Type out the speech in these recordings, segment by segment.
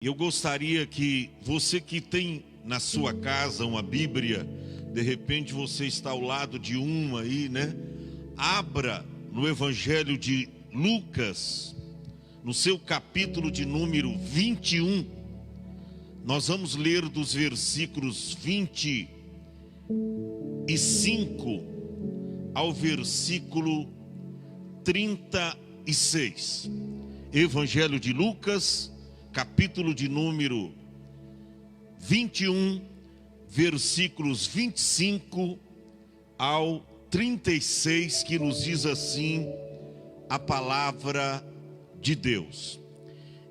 Eu gostaria que você que tem na sua casa uma Bíblia, de repente você está ao lado de uma aí, né? Abra no Evangelho de Lucas, no seu capítulo de número 21. Nós vamos ler dos versículos 25 ao versículo 36. Evangelho de Lucas, capítulo de número 21, versículos 25 ao 36, que nos diz assim a palavra de Deus: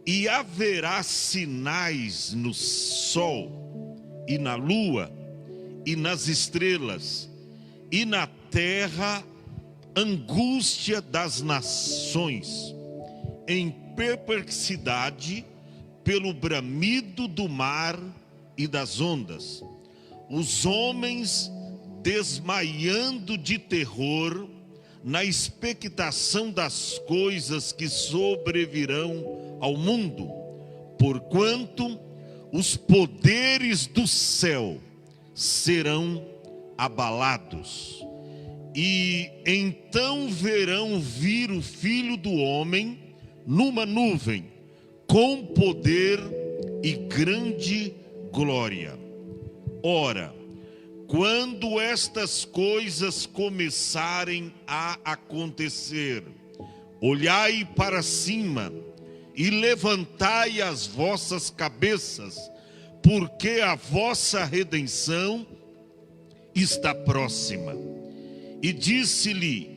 E haverá sinais no sol e na lua e nas estrelas, e na terra angústia das nações, em perplexidade pelo bramido do mar e das ondas, os homens desmaiando de terror na expectação das coisas que sobrevirão ao mundo, porquanto os poderes do céu serão abalados. E então verão vir o Filho do Homem numa nuvem, com poder e grande glória. Ora, quando estas coisas começarem a acontecer, olhai para cima e levantai as vossas cabeças, porque a vossa redenção está próxima. E disse-lhe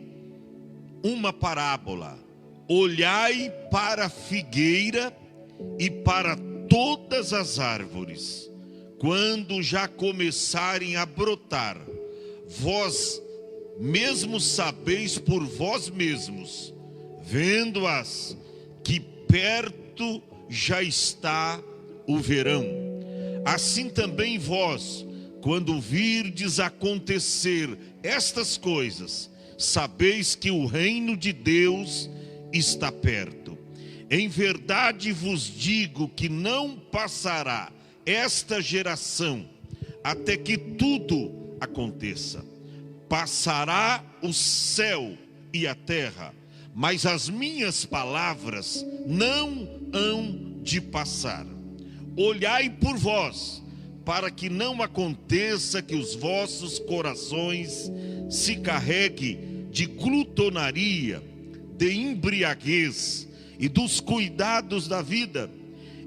uma parábola: olhai para a figueira e para todas as árvores, quando já começarem a brotar, vós mesmos sabeis por vós mesmos, vendo-as, que perto já está o verão. Assim também vós, quando virdes acontecer estas coisas, sabeis que o reino de Deus está perto. Em verdade vos digo que não passará esta geração até que tudo aconteça. Passará o céu e a terra, mas as minhas palavras não hão de passar. Olhai por vós, para que não aconteça que os vossos corações se carreguem de glutonaria, de embriaguez e dos cuidados da vida,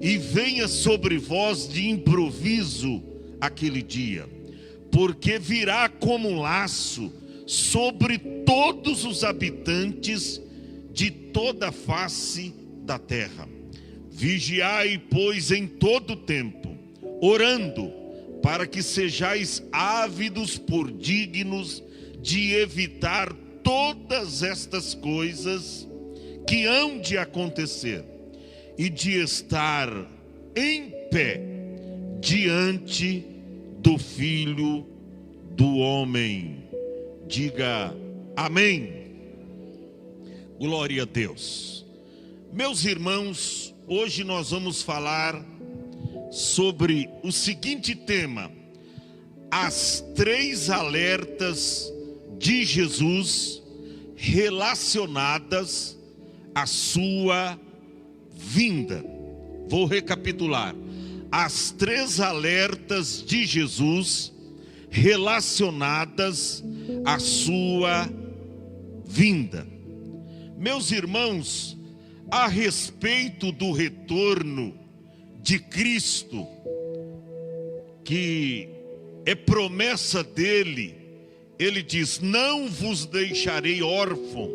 e venha sobre vós de improviso aquele dia, porque virá como um laço sobre todos os habitantes de toda a face da terra. Vigiai, pois, em todo o tempo, orando, para que sejais ávidos por dignos de evitar todas estas coisas que hão de acontecer, e de estar em pé diante do Filho do Homem. Diga amém. Glória a Deus. Meus irmãos, hoje nós vamos falar sobre o seguinte tema: as 3 alertas de Jesus relacionadas à sua vinda. Vou recapitular: as 3 alertas de Jesus relacionadas à sua vinda. Meus irmãos, a respeito do retorno de Cristo, que é promessa dele, ele diz: não vos deixarei órfão,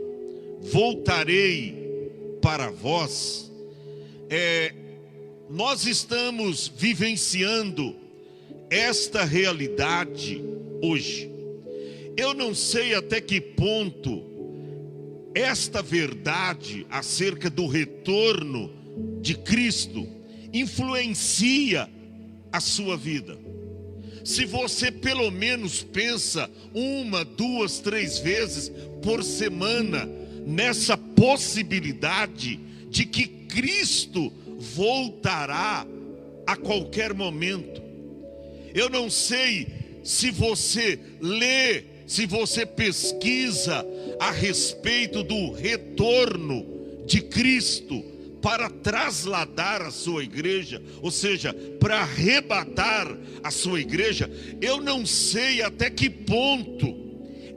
voltarei para vós. Nós estamos vivenciando esta realidade hoje. Eu não sei até que ponto esta verdade acerca do retorno de Cristo influencia a sua vida. Se você pelo menos pensa 1, 2, 3 vezes por semana nessa possibilidade de que Cristo voltará a qualquer momento. Eu não sei se você lê, se você pesquisa a respeito do retorno de Cristo para trasladar a sua igreja, ou seja, para arrebatar a sua igreja. Eu não sei até que ponto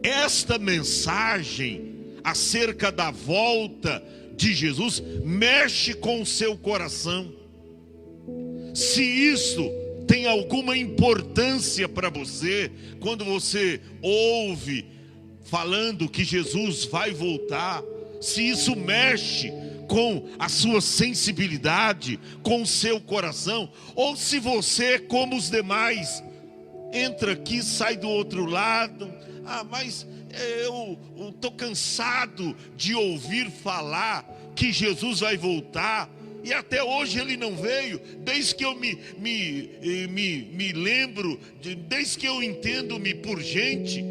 esta mensagem acerca da volta de Jesus mexe com o seu coração. Se isso tem alguma importância para você, quando você ouve falando que Jesus vai voltar, se isso mexe com a sua sensibilidade, com o seu coração, ou se você, como os demais, entra aqui, sai do outro lado. Mas eu estou cansado de ouvir falar que Jesus vai voltar, e até hoje ele não veio. Desde que eu me lembro, desde que eu entendo-me por gente,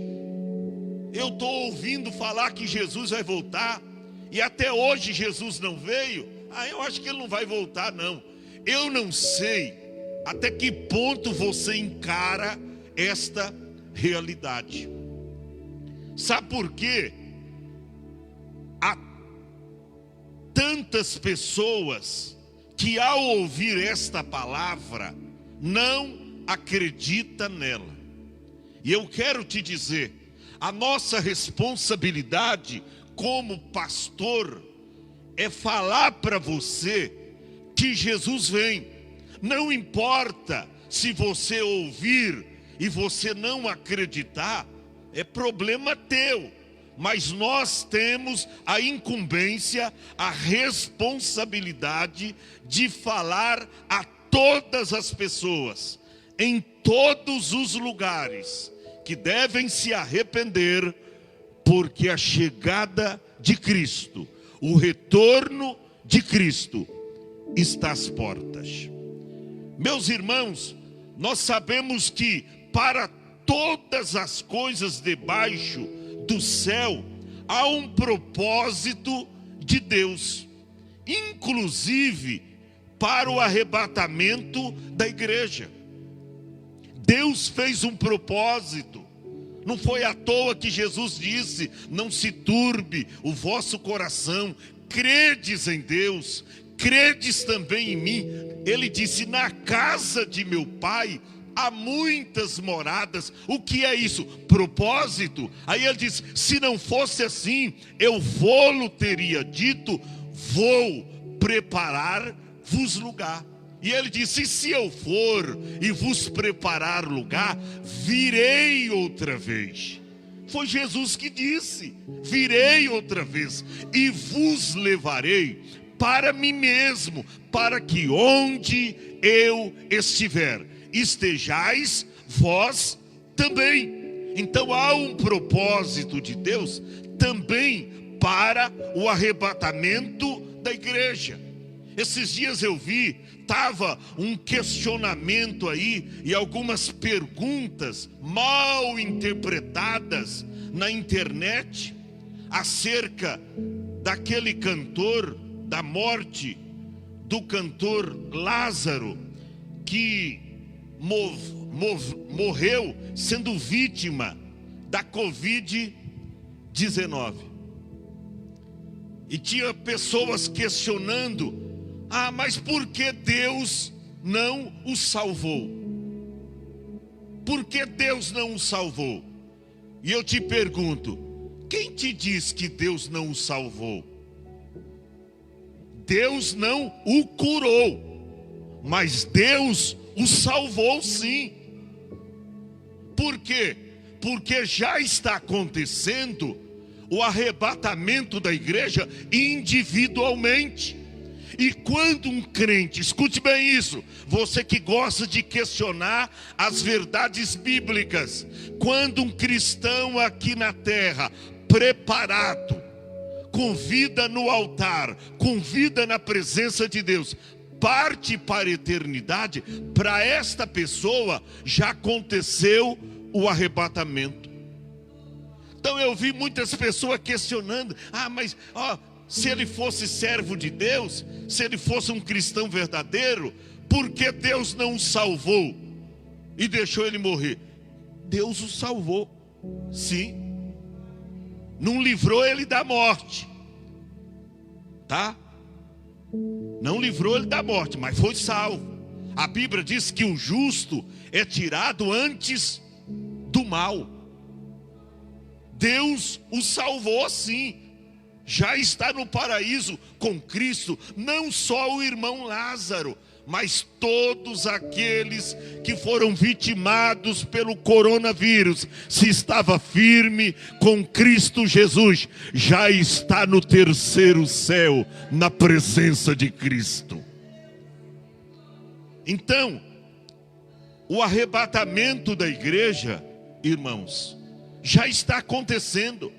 eu estou ouvindo falar que Jesus vai voltar, e até hoje Jesus não veio. Eu acho que ele não vai voltar, não. Eu não sei até que ponto você encara esta realidade. Sabe por quê? Há tantas pessoas que, ao ouvir esta palavra, não acreditam nela. E eu quero te dizer, a nossa responsabilidade como pastor é falar para você que Jesus vem. Não importa se você ouvir e você não acreditar, é problema teu, mas nós temos a incumbência, a responsabilidade de falar a todas as pessoas, em todos os lugares, que devem se arrepender, porque a chegada de Cristo, o retorno de Cristo, está às portas. Meus irmãos, nós sabemos que para todas as coisas debaixo do céu há um propósito de Deus, inclusive para o arrebatamento da igreja. Deus fez um propósito. Não foi à toa que Jesus disse: não se turbe o vosso coração, credes em Deus, credes também em mim. Ele disse: na casa de meu pai há muitas moradas. O que é isso? Propósito. Aí ele diz: se não fosse assim, eu vou-lo teria dito, vou preparar-vos lugar. E ele disse: se eu for e vos preparar lugar, virei outra vez. Foi Jesus que disse: virei outra vez e vos levarei para mim mesmo, para que onde eu estiver, estejais vós também. Então há um propósito de Deus também para o arrebatamento da igreja. Esses dias eu vi, estava um questionamento aí e algumas perguntas mal interpretadas na internet acerca daquele cantor, da morte do cantor Lázaro, que morreu sendo vítima da Covid-19. E tinha pessoas questionando: mas por que Deus não o salvou? Por que Deus não o salvou? E eu te pergunto: quem te diz que Deus não o salvou? Deus não o curou, mas Deus o salvou sim. Por quê? Porque já está acontecendo o arrebatamento da igreja individualmente. E quando um crente, escute bem isso, você que gosta de questionar as verdades bíblicas, quando um cristão aqui na terra, preparado, com vida no altar, com vida na presença de Deus, parte para a eternidade, para esta pessoa já aconteceu o arrebatamento. Então eu vi muitas pessoas questionando: mas se ele fosse servo de Deus, se ele fosse um cristão verdadeiro, por que Deus não o salvou e deixou ele morrer? Deus o salvou, sim. Não livrou ele da morte, tá? Não livrou ele da morte, mas foi salvo. A Bíblia diz que o justo é tirado antes do mal. Deus o salvou, sim. Já está no paraíso com Cristo, não só o irmão Lázaro, mas todos aqueles que foram vitimados pelo coronavírus. Se estava firme com Cristo Jesus, já está no terceiro céu, na presença de Cristo. Então, o arrebatamento da igreja, irmãos, já está acontecendo.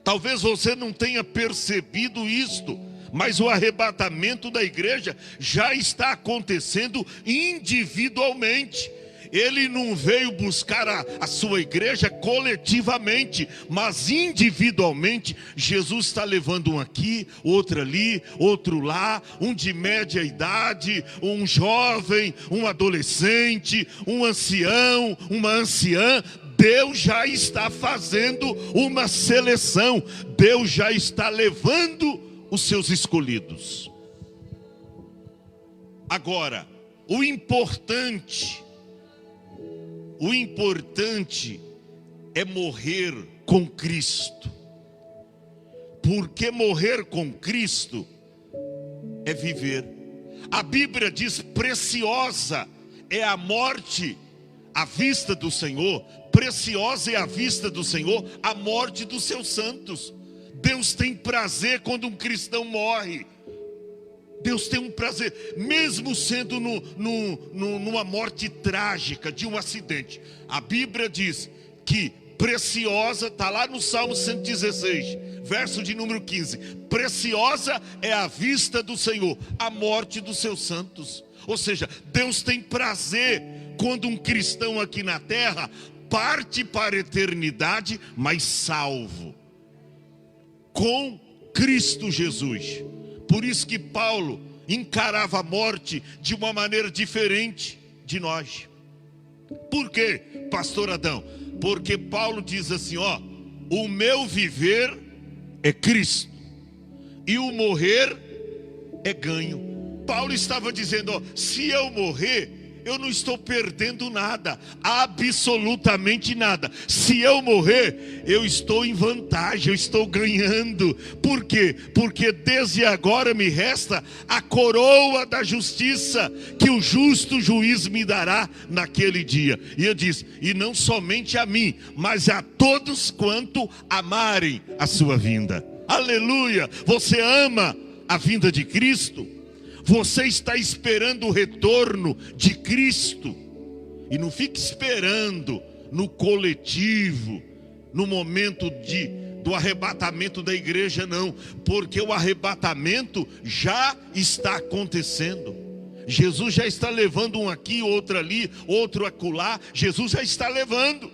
Talvez você não tenha percebido isto, mas o arrebatamento da igreja já está acontecendo individualmente. Ele não veio buscar a sua igreja coletivamente, mas individualmente. Jesus está levando um aqui, outro ali, outro lá, um de média idade, um jovem, um adolescente, um ancião, uma anciã. Deus já está fazendo uma seleção. Deus já está levando os seus escolhidos. Agora, o importante é morrer com Cristo. Porque morrer com Cristo é viver. A Bíblia diz: preciosa é a morte à vista do Senhor, preciosa é à vista do Senhor a morte dos seus santos. Deus tem prazer quando um cristão morre. Deus tem um prazer, mesmo sendo numa morte trágica, de um acidente. A Bíblia diz que preciosa, está lá no Salmo 116, verso de número 15. Preciosa é a vista do Senhor a morte dos seus santos. Ou seja, Deus tem prazer quando um cristão aqui na terra parte para a eternidade, mas salvo com Cristo Jesus. Por isso que Paulo encarava a morte de uma maneira diferente de nós. Por quê, pastor Adão? Porque Paulo diz assim, ó: o meu viver é Cristo e o morrer é ganho. Paulo estava dizendo, ó, se eu morrer, eu não estou perdendo nada, absolutamente nada. Se eu morrer, eu estou em vantagem, eu estou ganhando. Por quê? Porque desde agora me resta a coroa da justiça, que o justo juiz me dará naquele dia. E eu disse, e não somente a mim, mas a todos quanto amarem a sua vinda. Aleluia! Você ama a vinda de Cristo? Você está esperando o retorno de Cristo. E não fique esperando no coletivo, no momento do arrebatamento da igreja, não. Porque o arrebatamento já está acontecendo. Jesus já está levando um aqui, outro ali, outro acolá. Jesus já está levando.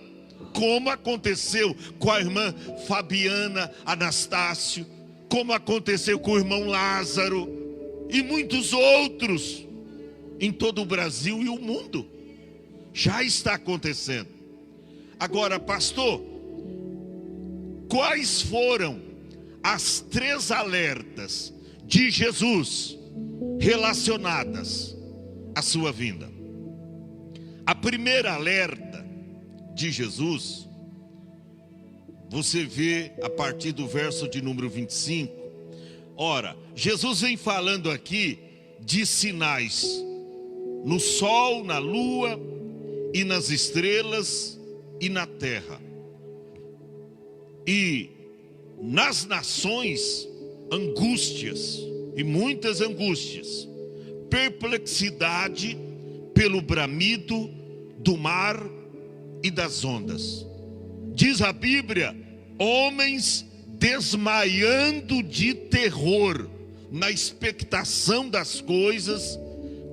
Como aconteceu com a irmã Fabiana Anastácio, como aconteceu com o irmão Lázaro, e muitos outros em todo o Brasil e o mundo. Já está acontecendo. Agora, pastor, quais foram as 3 alertas de Jesus relacionadas à sua vinda? A primeira alerta de Jesus, você vê a partir do verso de número 25. Ora, Jesus vem falando aqui de sinais no sol, na lua e nas estrelas e na terra. E nas nações, angústias, e muitas angústias, perplexidade pelo bramido do mar e das ondas. Diz a Bíblia, homens desmaiando de terror, na expectação das coisas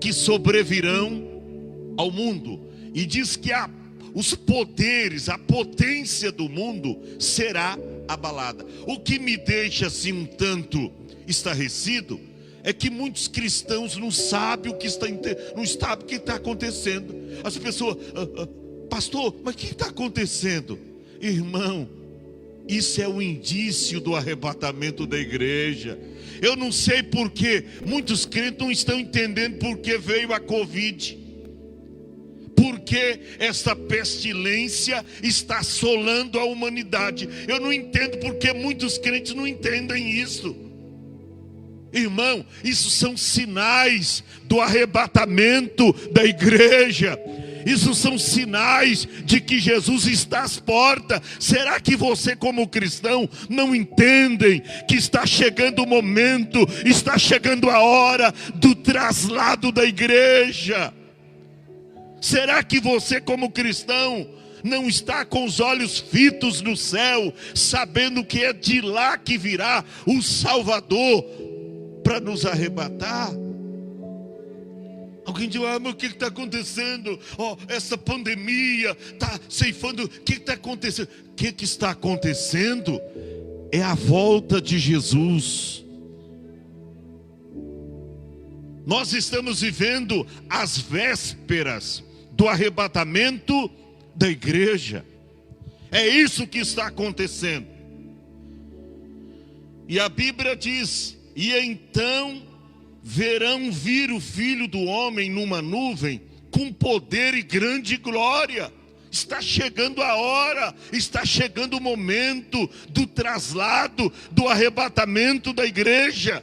que sobrevirão ao mundo. E diz que os poderes, a potência do mundo será abalada. O que me deixa assim um tanto estarrecido é que muitos cristãos não sabem o que está acontecendo. As pessoas, pastor, mas o que está acontecendo? Irmão, isso é o indício do arrebatamento da igreja. Eu não sei porque muitos crentes não estão entendendo porque veio a Covid, porque essa pestilência está assolando a humanidade. Eu não entendo porque muitos crentes não entendem isso. Irmão, isso são sinais do arrebatamento da igreja. Isso são sinais de que Jesus está às portas. Será que você, como cristão, não entendem que está chegando o momento, está chegando a hora do traslado da igreja? Será que você, como cristão, não está com os olhos fitos no céu, sabendo que é de lá que virá o Salvador para nos arrebatar? Alguém diz, mas o que está acontecendo? Essa pandemia está ceifando. O que está acontecendo? O que está acontecendo é a volta de Jesus. Nós estamos vivendo as vésperas do arrebatamento da igreja. É isso que está acontecendo. E a Bíblia diz, e então verão vir o Filho do Homem numa nuvem, com poder e grande glória. Está chegando a hora, está chegando o momento do traslado, do arrebatamento da igreja.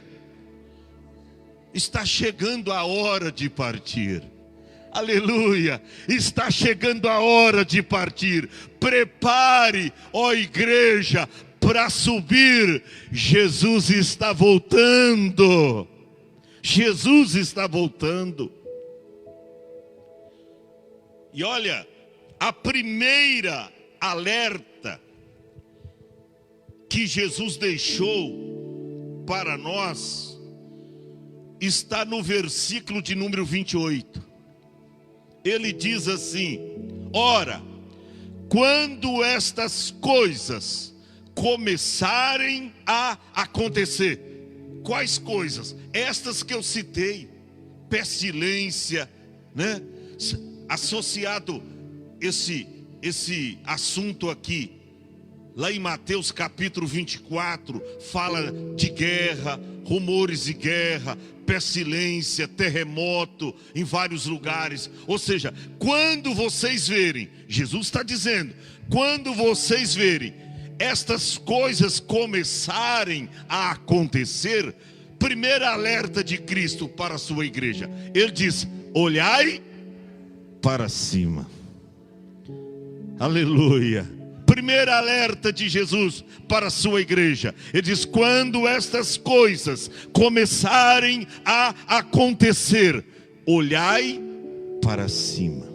Está chegando a hora de partir. Aleluia, está chegando a hora de partir. Prepare, ó igreja, para subir. Jesus está voltando. Jesus está voltando. E olha, a primeira alerta que Jesus deixou para nós está no versículo de número 28. Ele diz assim: ora, quando estas coisas começarem a acontecer. Quais coisas? Estas que eu citei. Pestilência, né? Associado esse assunto aqui, lá em Mateus capítulo 24, fala de guerra, rumores de guerra, pestilência, terremoto em vários lugares. Ou seja, quando vocês verem, Jesus está dizendo, quando vocês verem estas coisas começarem a acontecer, primeiro alerta de Cristo para a sua igreja. Ele diz, olhai para cima. Aleluia. Primeiro alerta de Jesus para a sua igreja. Ele diz, quando estas coisas começarem a acontecer, olhai para cima.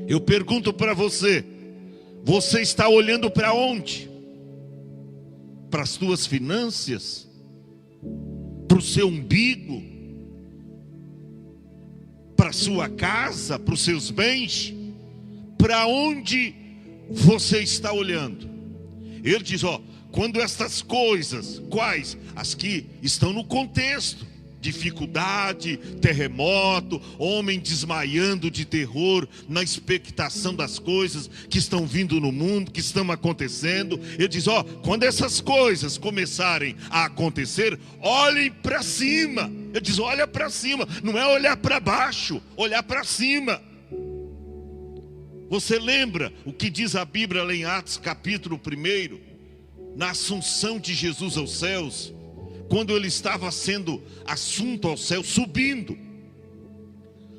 Eu pergunto para você, você está olhando para onde? Para as tuas finanças? Para o seu umbigo? Para a sua casa? Para os seus bens? Para onde você está olhando? Ele diz, quando estas coisas, quais? As que estão no contexto. Dificuldade, terremoto, homem desmaiando de terror, na expectação das coisas que estão vindo no mundo, que estão acontecendo. Ele diz, quando essas coisas começarem a acontecer, olhem para cima. Ele diz, olha para cima, não é olhar para baixo, olhar para cima. Você lembra o que diz a Bíblia lá em Atos capítulo 1, na assunção de Jesus aos céus? Quando ele estava sendo assunto ao céu, subindo,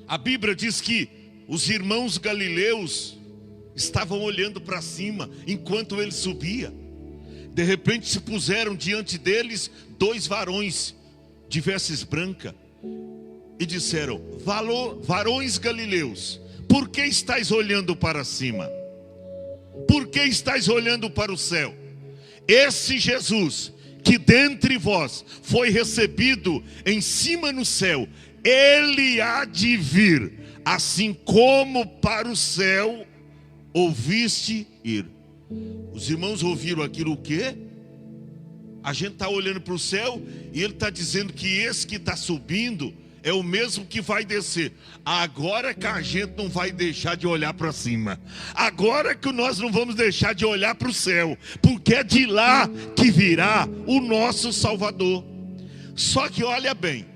a Bíblia diz que os irmãos galileus estavam olhando para cima enquanto ele subia. De repente se puseram diante deles 2 varões de vestes brancas e disseram, varões galileus, por que estáis olhando para cima? Por que estáis olhando para o céu? Esse Jesus que dentre vós foi recebido em cima no céu, ele há de vir, assim como para o céu ouviste ir. Os irmãos ouviram aquilo o quê? A gente está olhando para o céu e ele está dizendo que esse que está subindo é o mesmo que vai descer. Agora que a gente não vai deixar de olhar para cima. Agora que nós não vamos deixar de olhar para o céu. Porque é de lá que virá o nosso Salvador. Só que olha bem.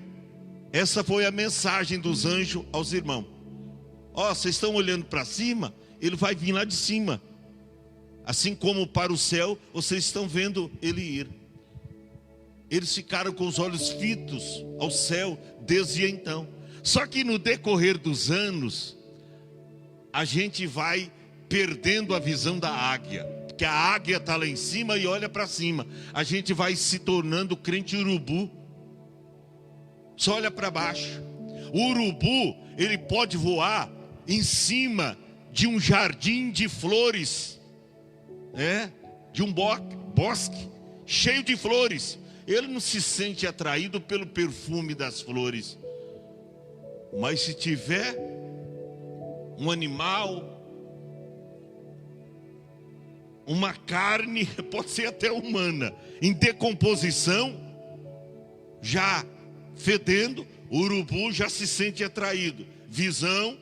Essa foi a mensagem dos anjos aos irmãos. Ó, vocês estão olhando para cima? Ele vai vir lá de cima. Assim como para o céu, vocês estão vendo ele ir. Eles ficaram com os olhos fitos ao céu desde então. Só que no decorrer dos anos, a gente vai perdendo a visão da águia. Que a águia está lá em cima e olha para cima. A gente vai se tornando crente urubu. Só olha para baixo. O urubu, ele pode voar em cima de um jardim de flores. De um bosque cheio de flores. Ele não se sente atraído pelo perfume das flores. Mas se tiver um animal, uma carne, pode ser até humana, em decomposição, já fedendo, o urubu já se sente atraído. Visão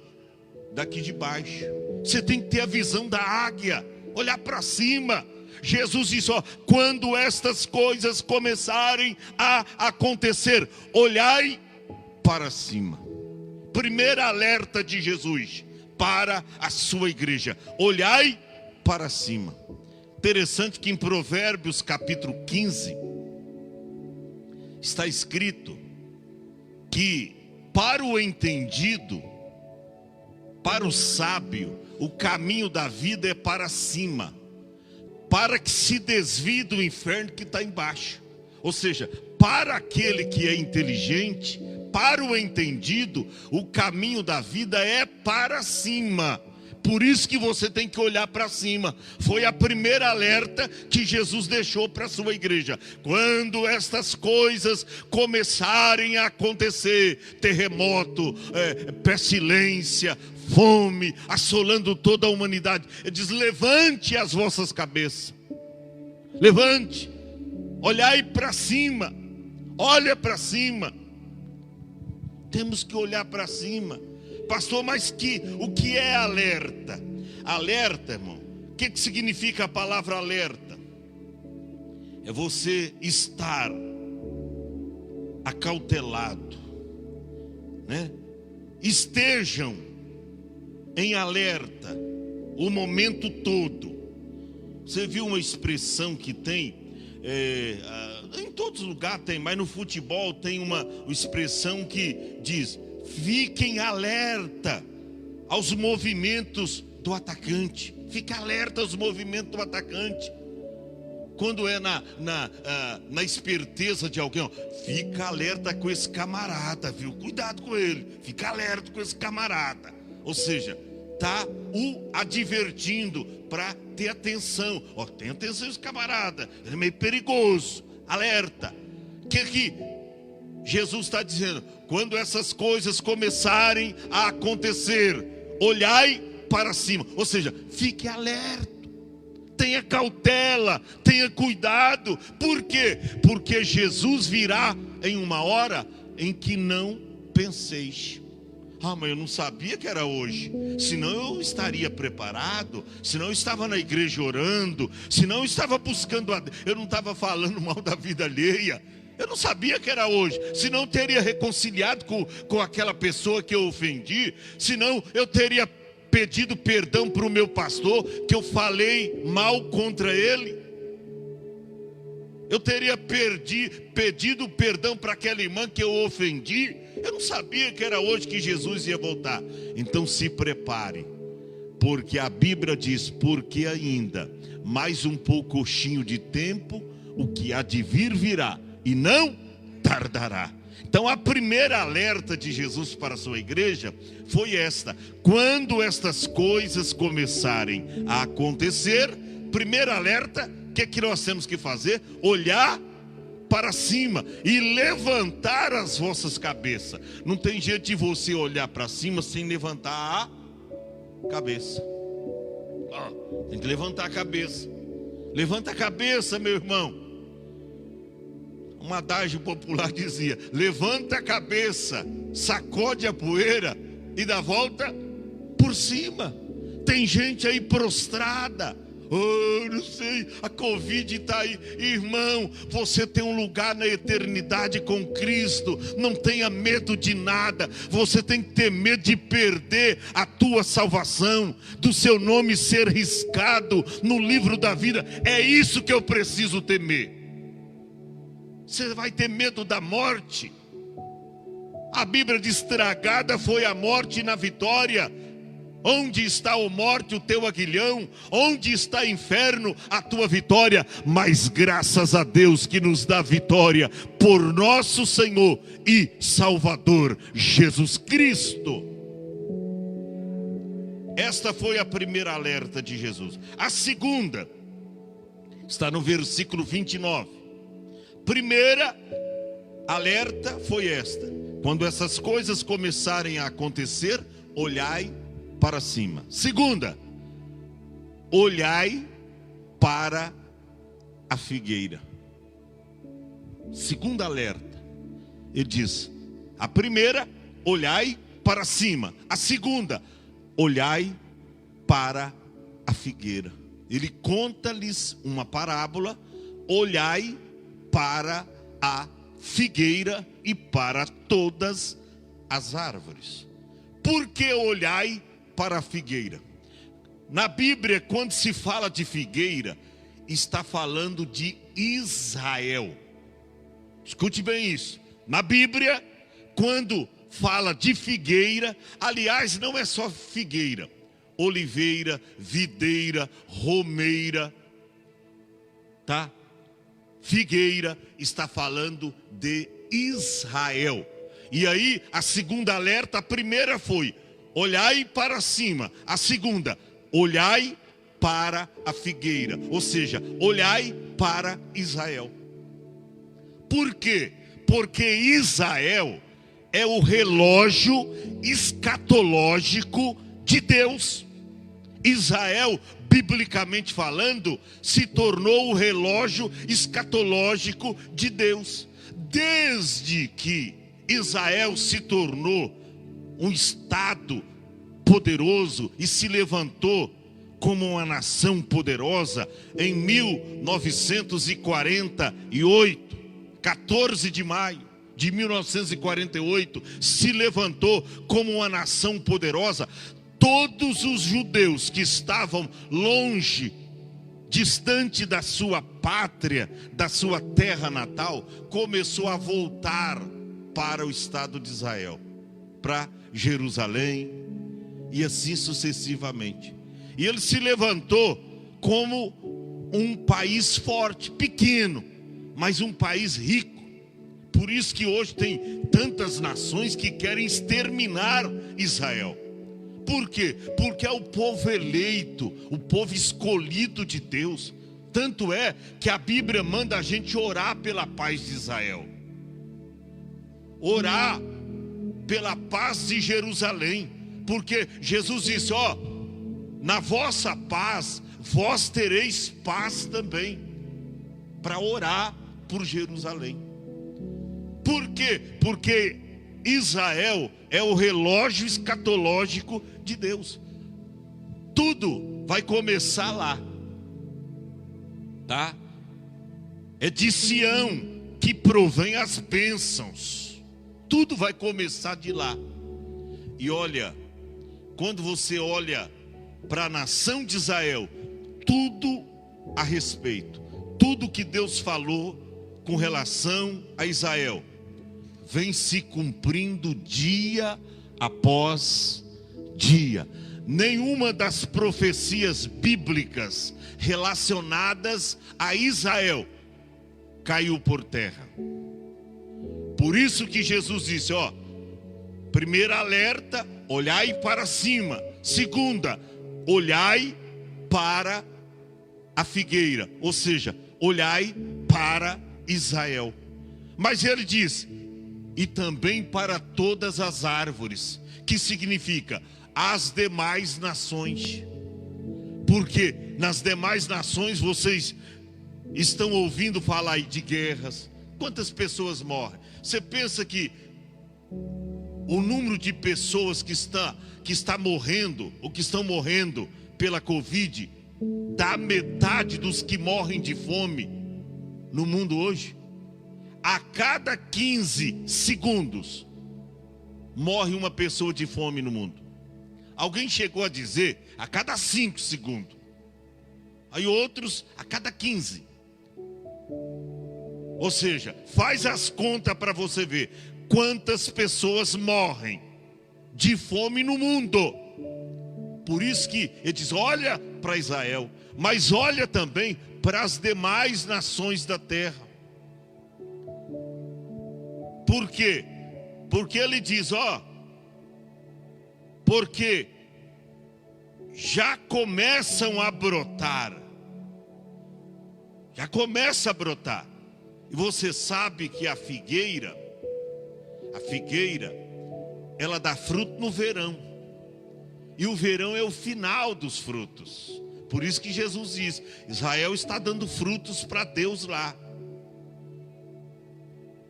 daqui de baixo. Você tem que ter a visão da águia, olhar para cima. Jesus disse, ó, quando estas coisas começarem a acontecer, olhai para cima. Primeiro alerta de Jesus para a sua igreja, olhai para cima. Interessante que em Provérbios capítulo 15 está escrito que para o entendido, para o sábio, o caminho da vida é para cima, para que se desvie do inferno que está embaixo. Ou seja, para aquele que é inteligente, para o entendido, o caminho da vida é para cima. Por isso que você tem que olhar para cima. Foi a primeira alerta que Jesus deixou para a sua igreja. Quando estas coisas começarem a acontecer, terremoto, pestilência, fome, assolando toda a humanidade, ele diz, levante as vossas cabeças. Levante. Olhai para cima. Olha para cima. Temos que olhar para cima. Pastor, mas o que é alerta? Alerta, irmão, o que significa a palavra alerta? É você estar acautelado, né? Estejam em alerta o momento todo. Você viu uma expressão que tem, em todos os lugares tem, mas no futebol tem uma expressão que diz, fiquem alerta aos movimentos do atacante. Fique alerta aos movimentos do atacante. Quando é na esperteza de alguém, ó, fica alerta com esse camarada, viu? Cuidado com ele. Fica alerta com esse camarada. Ou seja, está o advertindo para ter atenção. Ó, tem atenção esse camarada, ele é meio perigoso. Alerta. O que Jesus está dizendo? Quando essas coisas começarem a acontecer, olhai para cima. Ou seja, fique alerta. Tenha cautela, tenha cuidado. Por quê? Porque Jesus virá em uma hora em que não penseis. Ah, mas eu não sabia que era hoje. Senão eu estaria preparado. Senão eu estava na igreja orando. Senão eu estava buscando a Deus. Eu não estava falando mal da vida alheia. Eu não sabia que era hoje. Senão eu teria reconciliado com aquela pessoa que eu ofendi. Senão eu teria pedido perdão para o meu pastor, que eu falei mal contra ele. Eu teria pedido perdão para aquela irmã que eu ofendi. Eu não sabia que era hoje que Jesus ia voltar. Então se prepare, porque a Bíblia diz, porque ainda mais um pouquinho de tempo, o que há de vir virá, e não tardará. Então a primeira alerta de Jesus para a sua igreja foi esta: quando estas coisas começarem a acontecer, primeiro alerta, o que nós temos que fazer? Olhar para cima e levantar as vossas cabeças. Não tem jeito de você olhar para cima sem levantar a cabeça. Tem que levantar a cabeça. Levanta a cabeça, meu irmão. um adágio popular dizia: levanta a cabeça, sacode a poeira e dá volta por cima. Tem gente aí prostrada. Oh, não sei, a Covid está aí. Irmão, você tem um lugar na eternidade com Cristo. Não tenha medo de nada. Você tem que ter medo de perder a tua salvação, do seu nome ser riscado no livro da vida. É isso que eu preciso temer. Você vai ter medo da morte? A Bíblia diz: estragada foi a morte na vitória. Onde está, ó morte, o teu aguilhão? Onde está, inferno, a tua vitória? Mas graças a Deus que nos dá vitória por nosso Senhor e Salvador Jesus Cristo. Esta foi a primeira alerta de Jesus. A segunda está no versículo 29. Primeira alerta foi esta: quando essas coisas começarem a acontecer, olhai para cima. Segunda, olhai para a figueira. Segunda alerta. Ele diz: a primeira, olhai para cima. A segunda, olhai para a figueira. Ele conta-lhes uma parábola: olhai para a figueira e para todas as árvores. Por que olhai para a figueira? Na Bíblia, quando se fala de figueira, está falando de Israel. Escute bem isso. Na Bíblia, quando fala de figueira, aliás, não é só figueira, oliveira, videira, romeira, tá? Figueira está falando de Israel. E aí, a segunda alerta, a primeira foi: olhai para cima. A segunda, olhai para a figueira. Ou seja, olhai para Israel. Por quê? Porque Israel é o relógio escatológico de Deus. Israel, biblicamente falando, se tornou o relógio escatológico de Deus. Desde que Israel se tornou um estado poderoso e se levantou como uma nação poderosa em 1948, 14 de maio de 1948, se levantou como uma nação poderosa. Todos os judeus que estavam longe, distante da sua pátria, da sua terra natal, começou a voltar para o estado de Israel, para Jerusalém, e assim sucessivamente. E ele se levantou como um país forte, pequeno, mas um país rico. Por isso que hoje tem tantas nações que querem exterminar Israel. Por quê? Porque é o povo eleito, o povo escolhido de Deus. Tanto é que a Bíblia manda a gente orar pela paz de Israel, orar pela paz de Jerusalém, porque Jesus disse: ó, na vossa paz, vós tereis paz também, para orar por Jerusalém. Por quê? Porque Israel é o relógio escatológico de Deus. Tudo vai começar lá, tá? É de Sião que provém as bênçãos. Tudo vai começar de lá. E olha, quando você olha para a nação de Israel, tudo a respeito, tudo que Deus falou com relação a Israel, vem se cumprindo dia após dia. Nenhuma das profecias bíblicas relacionadas a Israel caiu por terra. Por isso que Jesus disse, ó, primeira alerta, olhai para cima. Segunda, olhai para a figueira, ou seja, olhai para Israel. Mas ele diz, e também para todas as árvores, que significa as demais nações. Porque nas demais nações vocês estão ouvindo falar aí de guerras, Quantas pessoas morrem? Você pensa que o número de pessoas que está morrendo, ou que estão morrendo pela Covid, dá metade dos que morrem de fome no mundo hoje? A cada 15 segundos morre uma pessoa de fome no mundo. Alguém chegou a dizer a cada 5 segundos. Aí outros a cada 15. Ou seja, faz as contas para você ver quantas pessoas morrem de fome no mundo. Por isso que ele diz, olha para Israel, mas olha também para as demais nações da terra. Por quê? Porque ele diz, porque já começam a brotar. Já começa a brotar. E você sabe que a figueira, ela dá fruto no verão. E o verão é o final dos frutos. Por isso que Jesus diz, Israel está dando frutos para Deus lá.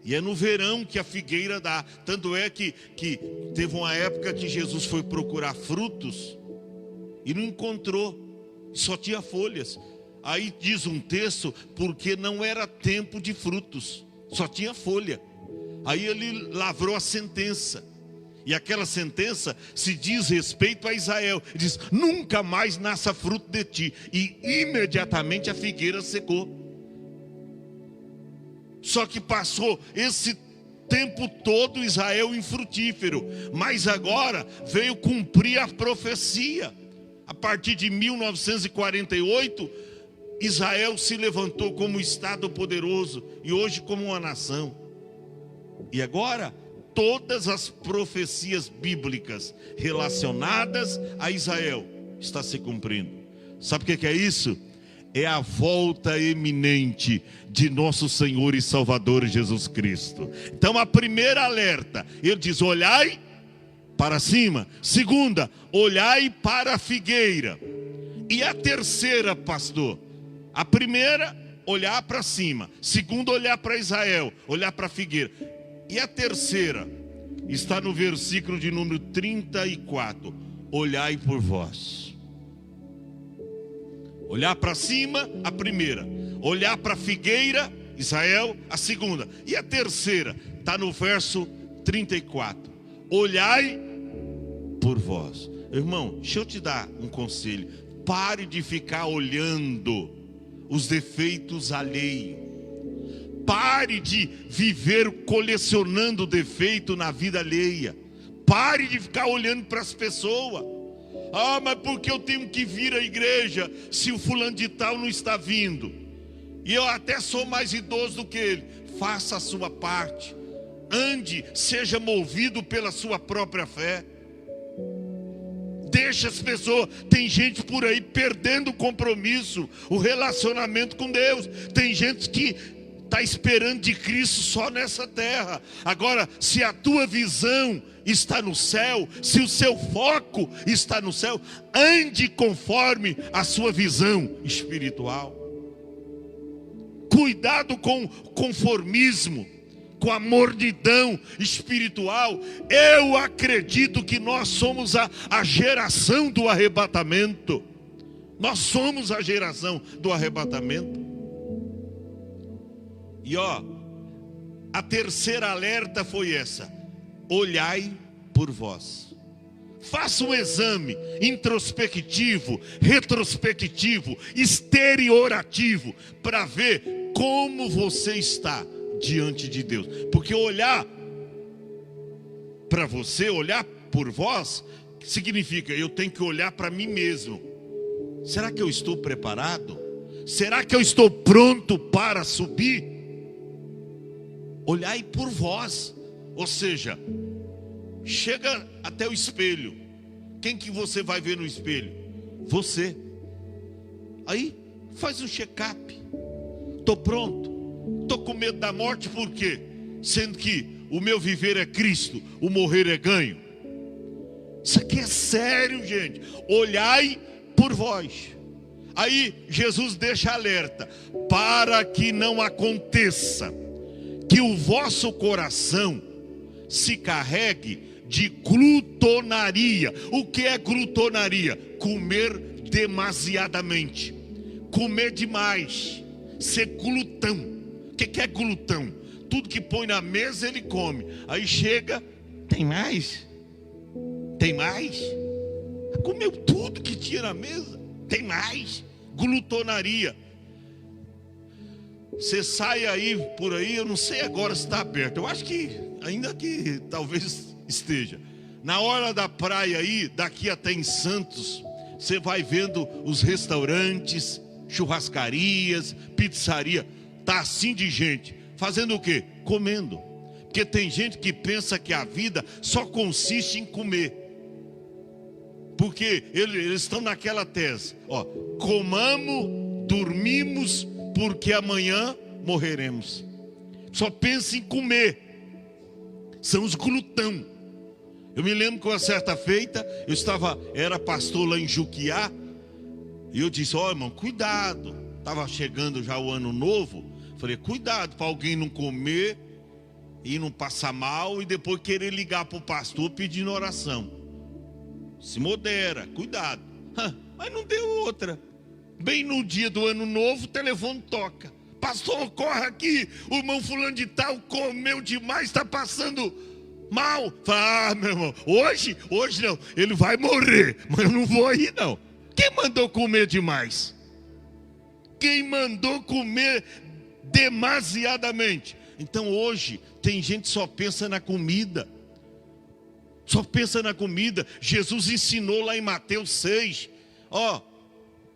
E é no verão que a figueira dá. Tanto é que teve uma época que Jesus foi procurar frutos e não encontrou, só tinha folhas. Aí diz um texto, porque não era tempo de frutos, só tinha folha. Aí ele lavrou a sentença. E aquela sentença se diz respeito a Israel. Ele diz, nunca mais nasça fruto de ti. E imediatamente a figueira secou. Só que passou esse tempo todo Israel infrutífero. Mas agora veio cumprir a profecia. A partir de 1948, Israel se levantou como Estado poderoso. E hoje como uma nação. E agora, todas as profecias bíblicas relacionadas a Israel estão se cumprindo. Sabe o que é isso? É a volta eminente de nosso Senhor e Salvador Jesus Cristo. Então a primeira alerta, ele diz, olhai para cima. Segunda, olhai para a figueira. E a terceira, pastor? A primeira, olhar para cima. Segunda, olhar para Israel, olhar para a figueira. E a terceira, está no versículo de número 34. Olhai por vós. Olhar para cima, a primeira. Olhar para a figueira, Israel, a segunda. E a terceira, está no verso 34. Olhai por vós. Irmão, deixa eu te dar um conselho. Pare de ficar olhando os defeitos alheios. Pare de viver colecionando defeito na vida alheia. Pare de ficar olhando para as pessoas. Ah, mas por que eu tenho que vir à igreja se o fulano de tal não está vindo? E eu até sou mais idoso do que ele. Faça a sua parte. Ande, seja movido pela sua própria fé. Deixa as pessoas. Tem gente por aí perdendo o compromisso, o relacionamento com Deus. Tem gente que está esperando de Cristo só nessa terra. Agora, se a tua visão está no céu, se o seu foco está no céu, ande conforme a sua visão espiritual. Cuidado com o conformismo, com a mordidão espiritual. Eu acredito que nós somos a geração do arrebatamento. Nós somos a geração do arrebatamento. E a terceira alerta foi essa: olhai por vós. Faça um exame introspectivo, retrospectivo, exteriorativo, para ver como você está diante de Deus. Porque olhar para você, olhar por vós, significa eu tenho que olhar para mim mesmo. Será que eu estou preparado? Será que eu estou pronto para subir? Olhai por vós. Ou seja, chega até o espelho. Quem que você vai ver no espelho? Você. Aí faz um check-up. Estou pronto. Estou com medo da morte, por quê? Sendo que o meu viver é Cristo, o morrer é ganho. Isso aqui é sério, gente. Olhai por vós. Aí Jesus deixa alerta: para que não aconteça que o vosso coração se carregue de glutonaria. O que é glutonaria? Comer demasiadamente, comer demais, ser glutão. O que é glutão? Tudo que põe na mesa ele come. Aí chega, tem mais? Tem mais? Comeu tudo que tinha na mesa, tem mais? Glutonaria. Você sai aí, por aí, eu não sei agora se está aberto. Eu acho que, ainda que talvez esteja. Na hora da praia aí, daqui até em Santos, você vai vendo os restaurantes, churrascarias, pizzaria. Tá assim de gente. Fazendo o quê? Comendo. Porque tem gente que pensa que a vida só consiste em comer. Porque eles estão naquela tese. Ó, comamos, dormimos, porque amanhã morreremos. Só pensa em comer. São os glutão. Eu me lembro que uma certa feita, era pastor lá em Juquiá, e eu disse, ó, irmão, cuidado. Estava chegando já o ano novo. Falei, cuidado para alguém não comer e não passar mal e depois querer ligar para o pastor pedindo oração. Se modera, cuidado. Mas não deu outra. Bem no dia do ano novo, o telefone toca. Pastor, corre aqui, o irmão fulano de tal comeu demais, está passando mal. Fala, meu irmão, hoje não, ele vai morrer, mas eu não vou aí não. Quem mandou comer demais? Quem mandou comer demasiadamente? Então hoje tem gente que só pensa na comida. Só pensa na comida. Jesus ensinou lá em Mateus 6, ó,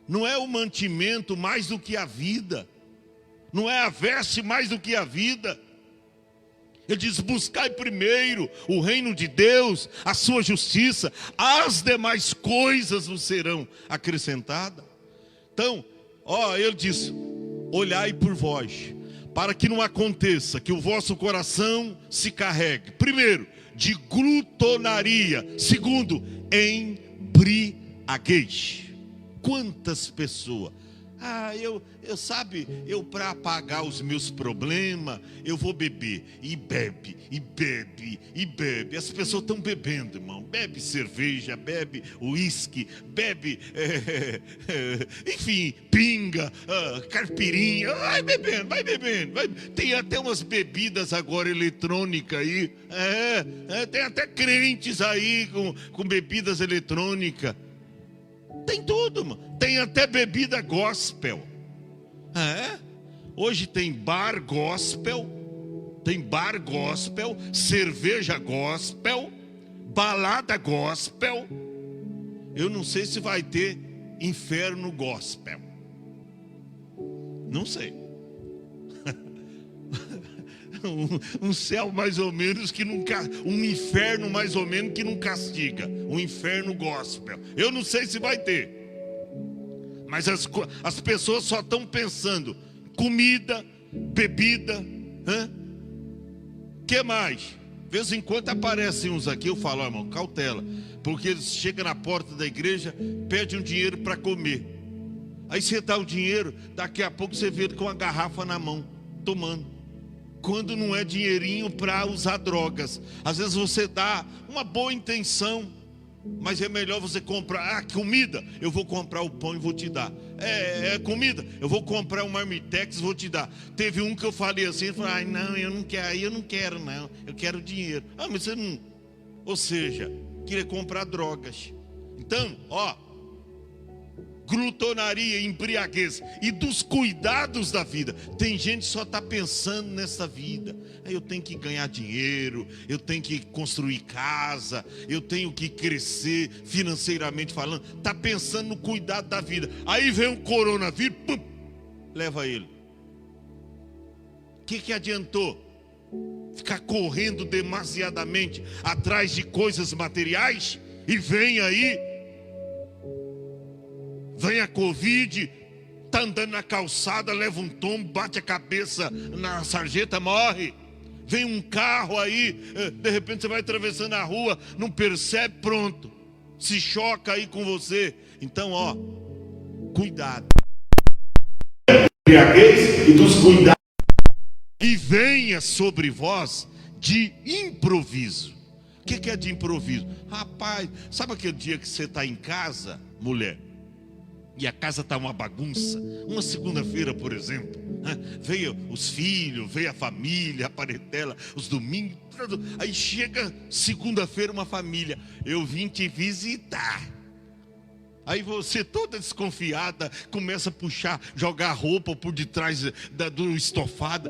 não é o mantimento mais do que a vida, não é a veste mais do que a vida. Ele diz, buscai primeiro o reino de Deus, a sua justiça, as demais coisas vos serão acrescentadas. Então, ó, ele diz, olhai por vós, para que não aconteça que o vosso coração se carregue, primeiro, de glutonaria, segundo, embriaguez. Quantas pessoas, eu para apagar os meus problemas, eu vou beber, e bebe, e bebe, e bebe. As pessoas estão bebendo, irmão, bebe cerveja, bebe uísque, bebe, enfim, pinga, caipirinha, vai bebendo, vai. Tem até umas bebidas agora eletrônicas aí, tem até crentes aí com bebidas eletrônicas. Tem tudo, mano. Tem até bebida gospel. Hoje tem bar gospel, cerveja gospel, balada gospel. Eu não sei se vai ter inferno gospel. Não sei. Um céu mais ou menos que nunca, um inferno mais ou menos que não castiga, um inferno gospel. Eu não sei se vai ter, mas as pessoas só estão pensando comida, bebida, que mais? De vez em quando aparecem uns aqui, eu falo, irmão, cautela, porque eles chegam na porta da igreja, pedem um dinheiro para comer. Aí você dá o dinheiro, daqui a pouco você vê ele com uma garrafa na mão, tomando. Quando não é dinheirinho para usar drogas. Às vezes você dá uma boa intenção, mas é melhor você comprar comida, eu vou comprar o pão e vou te dar. Comida, eu vou comprar um marmitex e vou te dar. Teve um que eu falei assim, ele falou, não, eu não quero não, eu quero dinheiro. Mas você não, ou seja, queria comprar drogas. Então, ó, glutonaria, embriaguez e dos cuidados da vida. Tem gente que só está pensando nessa vida. Eu tenho que ganhar dinheiro, eu tenho que construir casa, eu tenho que crescer financeiramente falando. Está pensando no cuidado da vida. Aí vem o coronavírus, pum, leva ele. O que adiantou? Ficar correndo demasiadamente atrás de coisas materiais? E vem aí, vem a Covid, está andando na calçada, leva um tombo, bate a cabeça na sarjeta, morre. Vem um carro aí, de repente você vai atravessando a rua, não percebe, pronto, se choca aí com você. Então, ó, cuidado. E dos cuidados. e venha sobre vós de improviso. O que é de improviso? Rapaz, sabe aquele dia que você está em casa, mulher, e a casa está uma bagunça? Uma segunda-feira, por exemplo, né? Veio os filhos, veio a família, a parentela, os domingos. Aí chega segunda-feira uma família: eu vim te visitar. Aí você, toda desconfiada, começa a puxar, jogar roupa por detrás do estofado.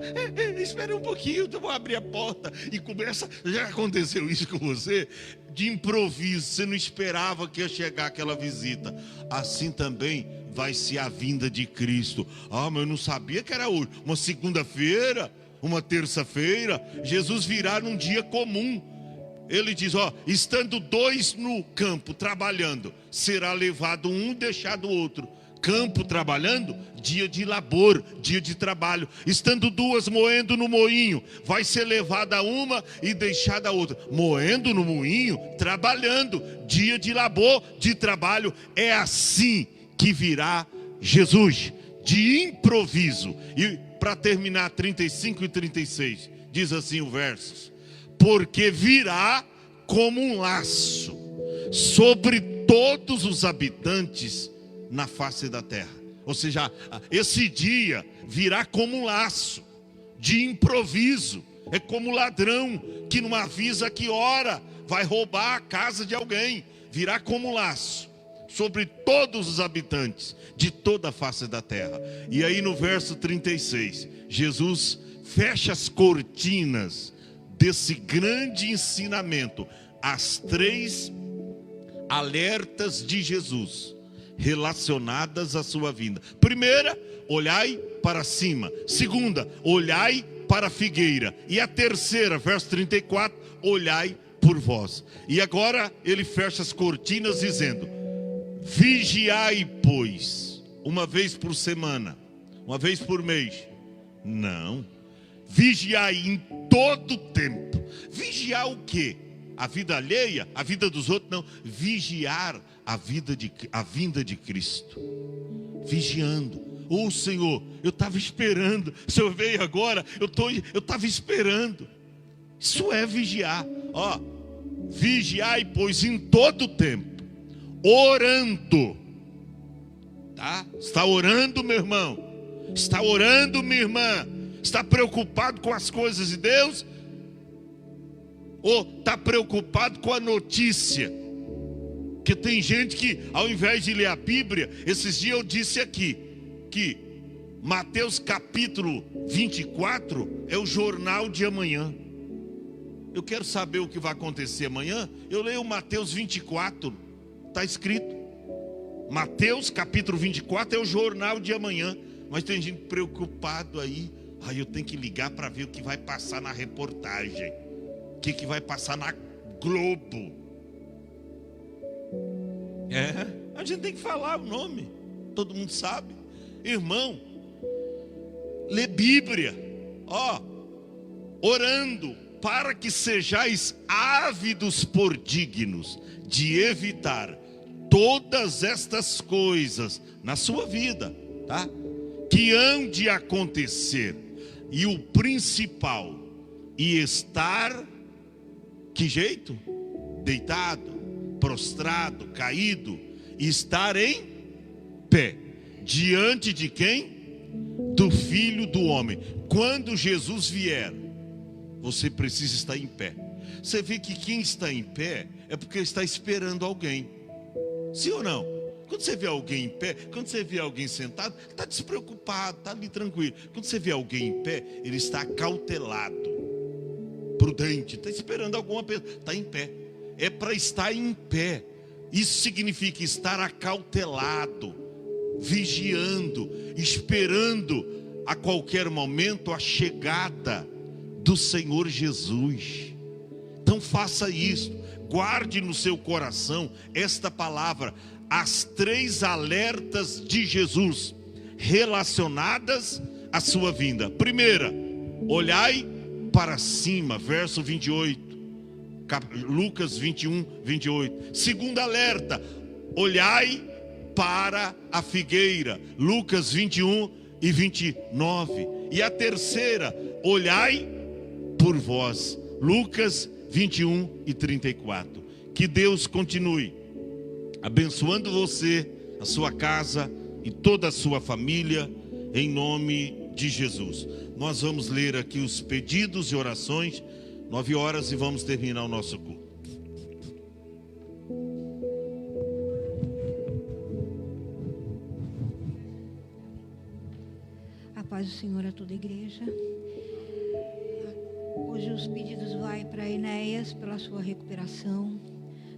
Espera um pouquinho, eu vou abrir a porta. E começa, já aconteceu isso com você? De improviso, você não esperava que ia chegar aquela visita. Assim também vai ser a vinda de Cristo. Mas eu não sabia que era hoje. Uma segunda-feira, uma terça-feira, Jesus virá num dia comum. Ele diz, estando dois no campo trabalhando, será levado um e deixado o outro. Campo trabalhando, dia de labor, dia de trabalho. Estando duas moendo no moinho, vai ser levada uma e deixada a outra. Moendo no moinho, trabalhando, dia de labor, de trabalho. É assim que virá Jesus, de improviso. E para terminar, 35 e 36, diz assim o verso: porque virá como um laço sobre todos os habitantes na face da terra. Ou seja, esse dia virá como um laço, de improviso. É como ladrão que não avisa que hora vai roubar a casa de alguém. Virá como um laço sobre todos os habitantes de toda a face da terra. E aí no verso 36, Jesus fecha as cortinas desse grande ensinamento, as três alertas de Jesus relacionadas à sua vinda. Primeira, olhai para cima. Segunda, olhai para a figueira. E a terceira, verso 34, olhai por vós. E agora ele fecha as cortinas dizendo: vigiai, pois, uma vez por semana, uma vez por mês. Não. Vigiai em todo tempo. Vigiar o quê? A vida alheia? A vida dos outros? Não. Vigiar a vinda de Cristo. Vigiando. Senhor, eu estava esperando. O Senhor veio agora, eu estava esperando. Isso é vigiar. Vigiai, pois, em todo tempo, orando. Tá? Está orando, meu irmão? Está orando, minha irmã? Está preocupado com as coisas de Deus? Ou está preocupado com a notícia? Porque tem gente que, ao invés de ler a Bíblia, esses dias eu disse aqui, que Mateus capítulo 24 é o jornal de amanhã. Eu quero saber o que vai acontecer amanhã. Eu leio Mateus 24, está escrito. Mateus capítulo 24 é o jornal de amanhã. Mas tem gente preocupado aí. Eu tenho que ligar para ver o que vai passar na reportagem, o que vai passar na Globo. A gente tem que falar o nome, todo mundo sabe. Irmão, lê Bíblia, orando para que sejais ávidos por dignos de evitar todas estas coisas na sua vida, tá? Que hão de acontecer. E o principal, e estar, que jeito? Deitado, prostrado, caído, e estar em pé. Diante de quem? Do Filho do Homem. Quando Jesus vier, você precisa estar em pé. Você vê que quem está em pé é porque está esperando alguém. Sim ou não? Quando você vê alguém em pé, quando você vê alguém sentado, está despreocupado, está ali tranquilo. Quando você vê alguém em pé, ele está acautelado, prudente, está esperando alguma pessoa, está em pé. É para estar em pé. Isso significa estar acautelado, vigiando, esperando a qualquer momento a chegada do Senhor Jesus. Então faça isso, guarde no seu coração esta palavra, as três alertas de Jesus relacionadas à sua vinda. Primeira, olhai para cima, verso 28, Lucas 21, 28. Segunda alerta, olhai para a figueira, Lucas 21 e 29. E a terceira, olhai por vós. Lucas 21:34. Que Deus continue abençoando você, a sua casa e toda a sua família, em nome de Jesus. Nós vamos ler aqui os pedidos e orações, 9 horas, e vamos terminar o nosso culto. A paz do Senhor a toda a igreja. Hoje os pedidos vai para Enéas pela sua recuperação,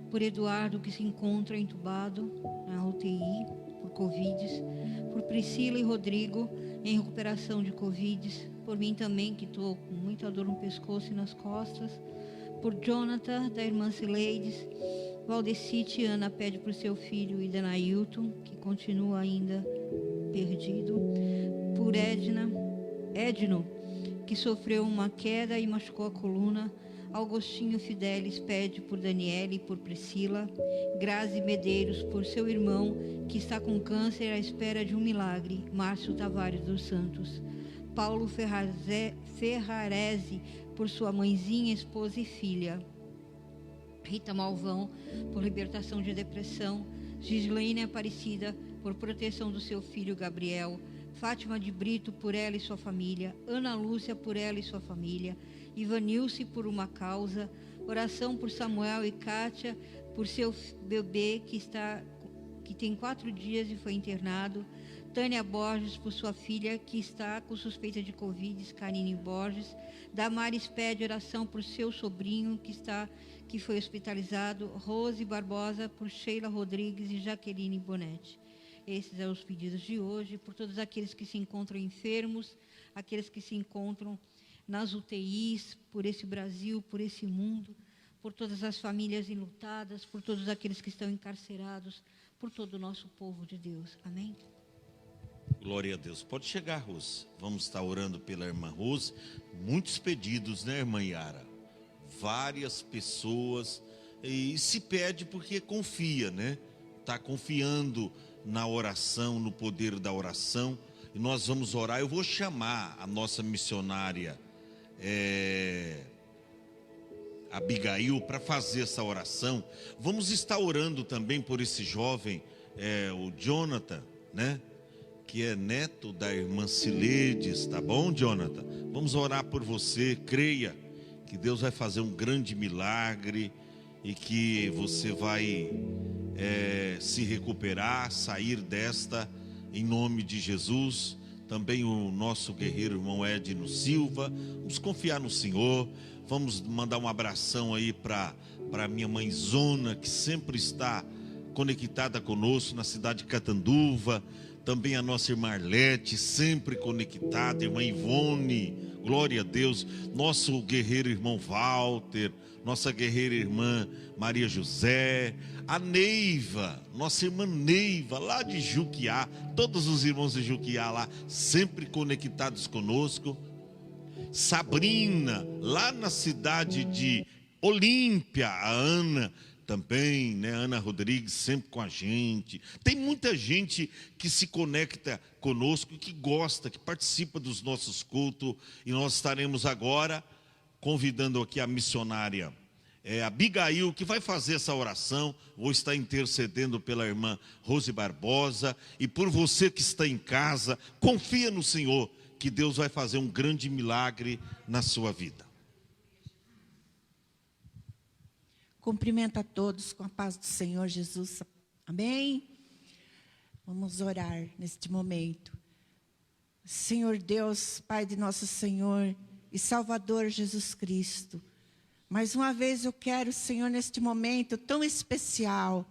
por Eduardo que se encontra entubado na UTI por Covid, por Priscila e Rodrigo em recuperação de Covid, por mim também que estou com muita dor no pescoço e nas costas, por Jonathan, da irmã Cileides. Valdecite Ana pede por seu filho Idanailton, que continua ainda perdido, por Edno, que sofreu uma queda e machucou a coluna. Augustinho Fidelis pede por Daniele e por Priscila. Grazi Medeiros por seu irmão que está com câncer à espera de um milagre. Márcio Tavares dos Santos. Paulo Ferrarese por sua mãezinha, esposa e filha. Rita Malvão por libertação de depressão. Gislaine Aparecida por proteção do seu filho Gabriel. Fátima de Brito por ela e sua família. Ana Lúcia por ela e sua família. Ivanilce por uma causa. Oração por Samuel e Kátia por seu bebê que tem 4 dias e foi internado. Tânia Borges por sua filha que está com suspeita de Covid, Karine Borges. Damares pede oração por seu sobrinho que foi hospitalizado. Rose Barbosa por Sheila Rodrigues e Jaqueline Bonetti. Esses são os pedidos de hoje, por todos aqueles que se encontram enfermos, aqueles que se encontram nas UTIs, por esse Brasil, por esse mundo, por todas as famílias enlutadas, por todos aqueles que estão encarcerados, por todo o nosso povo de Deus. Amém? Glória a Deus. Pode chegar, Rose. Vamos estar orando pela irmã Rose. Muitos pedidos, né, irmã Yara? Várias pessoas. E se pede porque confia, né? Está confiando na oração, no poder da oração. E nós vamos orar. Eu vou chamar a nossa missionária Abigail para fazer essa oração. Vamos estar orando também por esse jovem, o Jonathan, né? Que é neto da irmã Cileides, tá bom, Jonathan? Vamos orar por você. Creia que Deus vai fazer um grande milagre e que você vai se recuperar, sair desta, em nome de Jesus. Também o nosso guerreiro irmão Edno Silva. Vamos confiar no Senhor. Vamos mandar um abração aí para minha mãezona, que sempre está conectada conosco na cidade de Catanduva. Também a nossa irmã Arlete, sempre conectada. Irmã Ivone, glória a Deus. Nosso guerreiro irmão Walter. Nossa guerreira irmã Maria José. A Neiva, nossa irmã Neiva, lá de Juquiá. Todos os irmãos de Juquiá lá, sempre conectados conosco. Sabrina, lá na cidade de Olímpia. A Ana também, né? Ana Rodrigues sempre com a gente. Tem muita gente que se conecta conosco, que gosta, que participa dos nossos cultos. E nós estaremos agora convidando aqui a missionária Abigail, que vai fazer essa oração. Vou estar intercedendo pela irmã Rose Barbosa. E por você que está em casa, confia no Senhor, que Deus vai fazer um grande milagre na sua vida. Cumprimento a todos com a paz do Senhor Jesus. Amém? Vamos orar neste momento. Senhor Deus, Pai de nosso Senhor e Salvador Jesus Cristo, mais uma vez eu quero, Senhor, neste momento tão especial,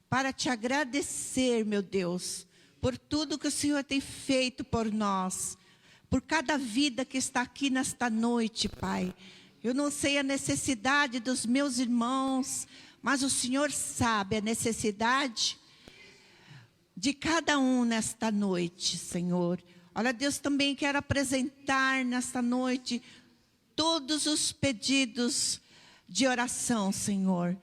para te agradecer, meu Deus, por tudo que o Senhor tem feito por nós, por cada vida que está aqui nesta noite, Pai. Eu não sei a necessidade dos meus irmãos, mas o Senhor sabe a necessidade de cada um nesta noite, Senhor. Olha, Deus, também quero apresentar nesta noite todos os pedidos de oração, Senhor.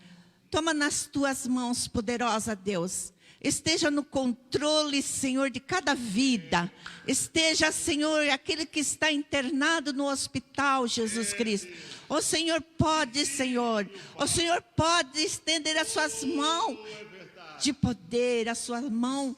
Toma nas tuas mãos, poderosa Deus. Esteja no controle, Senhor, de cada vida. Esteja, Senhor, aquele que está internado no hospital, Jesus Cristo. O Senhor pode, Senhor. O Senhor pode estender as suas mãos de poder, a sua mão.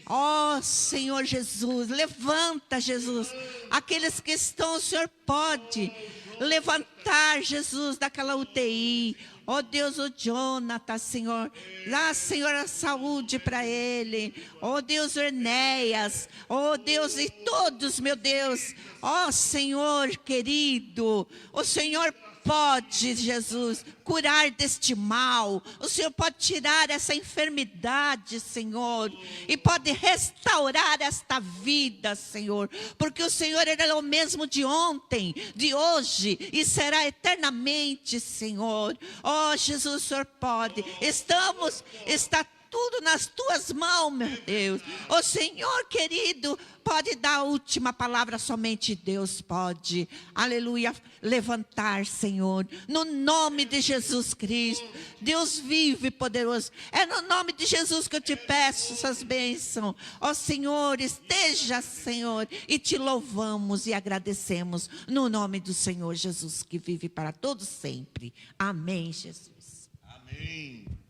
Ó Senhor Jesus, levanta, Jesus. Aqueles que estão, o Senhor pode levantar, Jesus, daquela UTI. Ó Deus, o Jonathan, Senhor. Dá, Senhor, a saúde para ele. Ó Deus, o Enéas. Ó Deus, e todos, meu Deus. Ó Senhor querido. O Senhor pode, Jesus, curar deste mal. O Senhor pode tirar essa enfermidade, Senhor, e pode restaurar esta vida, Senhor, porque o Senhor ele é o mesmo de ontem, de hoje e será eternamente, Senhor. Oh, Jesus, o Senhor pode. Está tudo nas tuas mãos, meu Deus. O Senhor querido pode dar a última palavra, somente Deus pode. Aleluia. Levantar, Senhor, no nome de Jesus Cristo. Deus vive, poderoso. É no nome de Jesus que eu te peço essas bênçãos. Ó Senhor, esteja, Senhor, e te louvamos e agradecemos no nome do Senhor Jesus, que vive para todos sempre. Amém, Jesus. Amém.